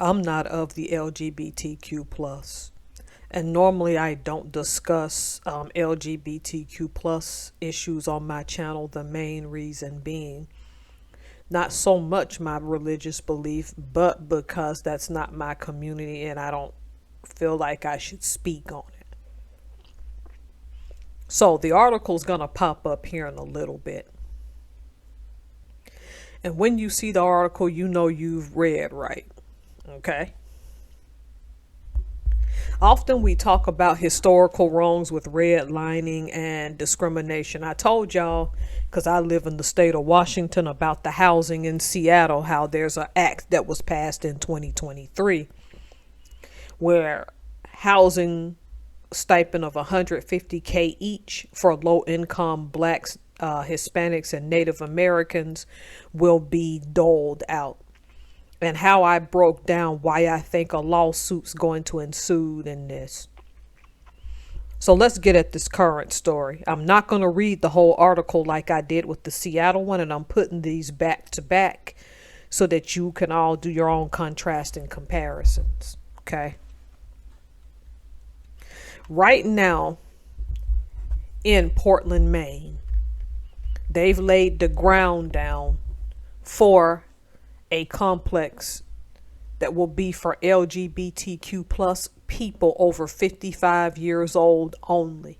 I'm not of the LGBTQ plus. And normally I don't discuss LGBTQ plus issues on my channel. The main reason being not so much my religious belief, but because that's not my community and I don't feel like I should speak on it. So the article's gonna pop up here in a little bit. And when you see the article, you know you've read right. Okay? Often we talk about historical wrongs with redlining and discrimination. I told y'all, because I live in the state of Washington, about the housing in Seattle, how there's an act that was passed in 2023 where housing stipend of $150K each for low income blacks, Hispanics, and Native Americans will be doled out. And how I broke down why I think a lawsuit's going to ensue in this. So let's get at this current story. I'm not going to read the whole article like I did with the Seattle one, and I'm putting these back to back so that you can all do your own contrasting comparisons. Okay. Right now in Portland, Maine, they've laid the ground down for a complex that will be for LGBTQ plus people over 55 years old only.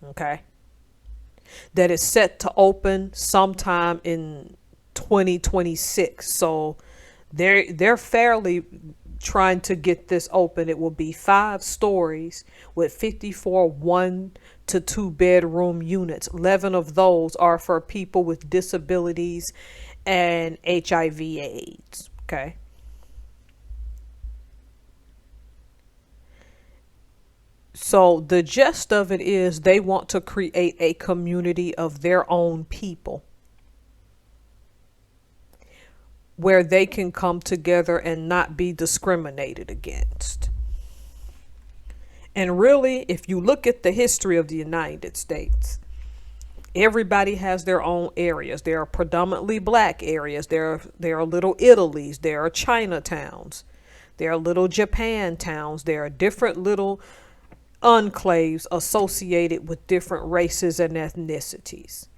Okay. That is set to open sometime in 2026. So they're fairly trying to get this open. It will be 5 stories with 54 1 to 2 bedroom units. 11 of those are for people with disabilities and HIV/AIDS. Okay. So the gist of it is they want to create a community of their own people where they can come together and not be discriminated against. And really, if you look at the history of the United States, everybody has their own areas. There are predominantly black areas. There are little Italys. There are Chinatowns. There are little Japan towns. There are different little enclaves associated with different races and ethnicities.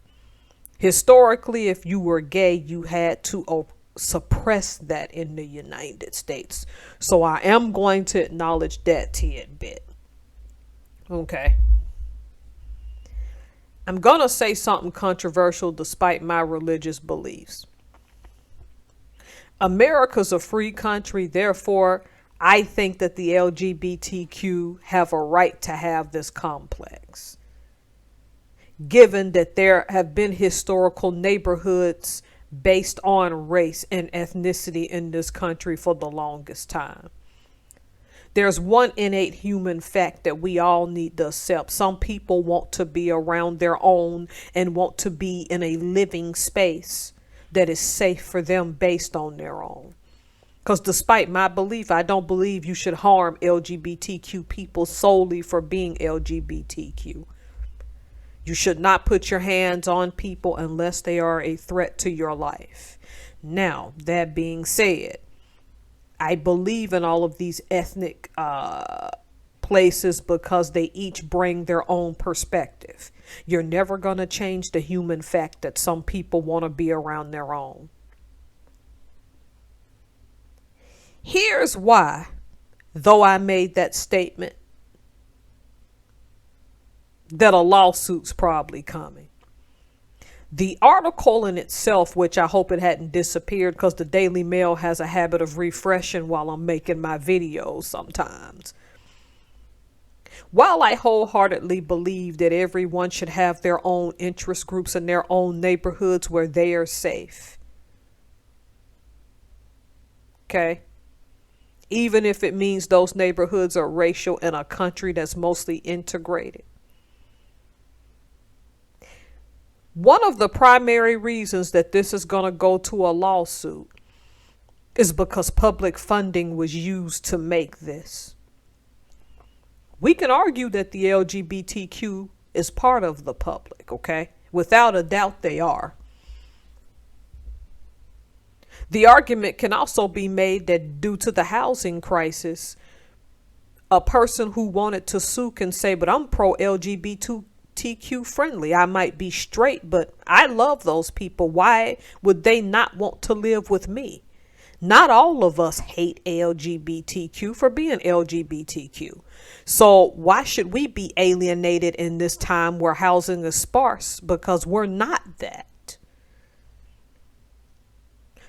Historically, if you were gay, you had to suppress that in the United States. So I am going to acknowledge that tidbit. Okay. I'm going to say something controversial despite my religious beliefs. America's a free country, therefore, I think that the LGBTQ have a right to have this complex. Given that there have been historical neighborhoods based on race and ethnicity in this country for the longest time. There's one innate human fact that we all need to accept. Some people want to be around their own and want to be in a living space that is safe for them based on their own. Because despite my belief, I don't believe you should harm LGBTQ people solely for being LGBTQ. You should not put your hands on people unless they are a threat to your life. Now, that being said, I believe in all of these ethnic places because they each bring their own perspective. You're never going to change the human fact that some people want to be around their own. Here's why, though I made that statement, that a lawsuit's probably coming. The article in itself, which I hope it hadn't disappeared because the Daily Mail has a habit of refreshing while I'm making my videos sometimes. While I wholeheartedly believe that everyone should have their own interest groups in their own neighborhoods where they are safe. Okay? Even if it means those neighborhoods are racial in a country that's mostly integrated. One of the primary reasons that this is going to go to a lawsuit is because public funding was used to make this. We can argue that the LGBTQ is part of the public, okay? Without a doubt they are. The argument can also be made that due to the housing crisis, a person who wanted to sue can say, but I'm pro LGBTQ friendly. I might be straight, but I love those people. Why would they not want to live with me? Not all of us hate LGBTQ for being LGBTQ. So why should we be alienated in this time where housing is sparse? Because we're not that.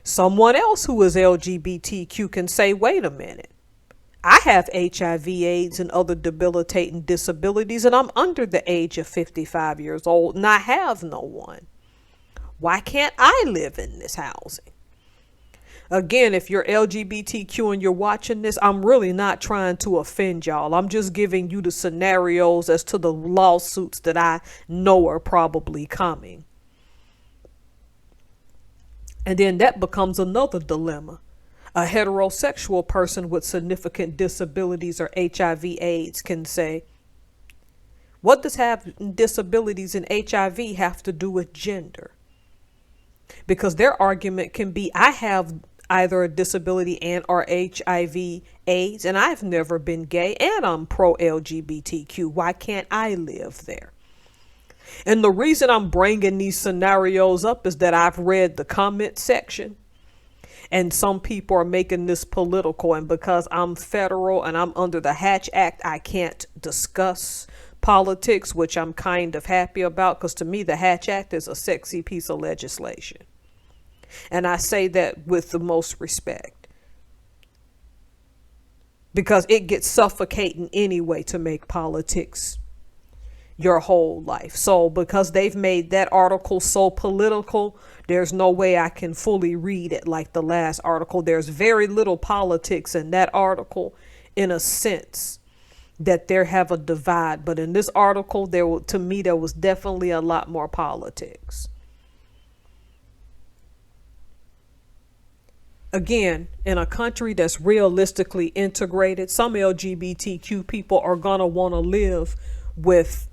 Someone else who is LGBTQ can say, wait a minute. I have HIV/AIDS and other debilitating disabilities, and I'm under the age of 55 years old, and I have no one. Why can't I live in this housing? Again, if you're LGBTQ and you're watching this, I'm really not trying to offend y'all. I'm just giving you the scenarios as to the lawsuits that I know are probably coming. And then that becomes another dilemma. A heterosexual person with significant disabilities or HIV/AIDS can say, what does having disabilities and HIV have to do with gender? Because their argument can be, I have either a disability and or HIV/AIDS, and I've never been gay, and I'm pro-LGBTQ. Why can't I live there? And the reason I'm bringing these scenarios up is that I've read the comment section, and some people are making this political, and because I'm federal and I'm under the Hatch Act, I can't discuss politics, which I'm kind of happy about, because to me the Hatch Act is a sexy piece of legislation. And I say that with the most respect, because it gets suffocating anyway to make politics your whole life. So because they've made that article so political, there's no way I can fully read it like the last article. There's very little politics in that article, in a sense that there have a divide. But in this article, to me, there was definitely a lot more politics. Again, in a country that's realistically integrated, some LGBTQ people are going to want to live with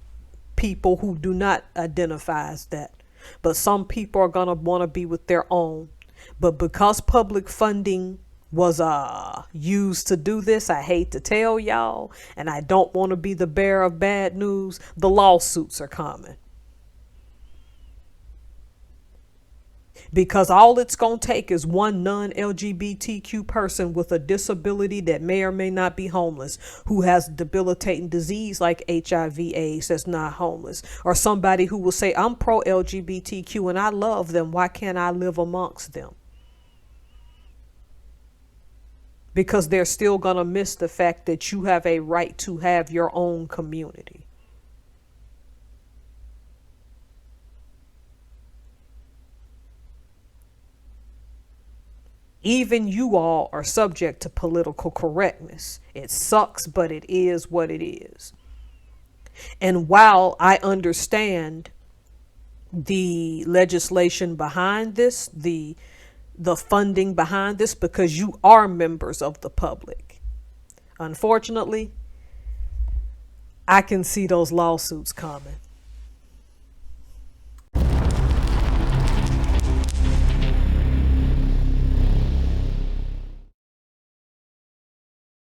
people who do not identify as that. But some people are going to want to be with their own. But because public funding was used to do this, I hate to tell y'all, and I don't want to be the bearer of bad news, the lawsuits are coming. Because all it's going to take is one non-LGBTQ person with a disability that may or may not be homeless, who has debilitating disease like HIV/AIDS that's not homeless, or somebody who will say, I'm pro-LGBTQ and I love them. Why can't I live amongst them? Because they're still going to miss the fact that you have a right to have your own community. Even you all are subject to political correctness. It sucks, but it is what it is. And while I understand the legislation behind this, the funding behind this, because you are members of the public, unfortunately, I can see those lawsuits coming.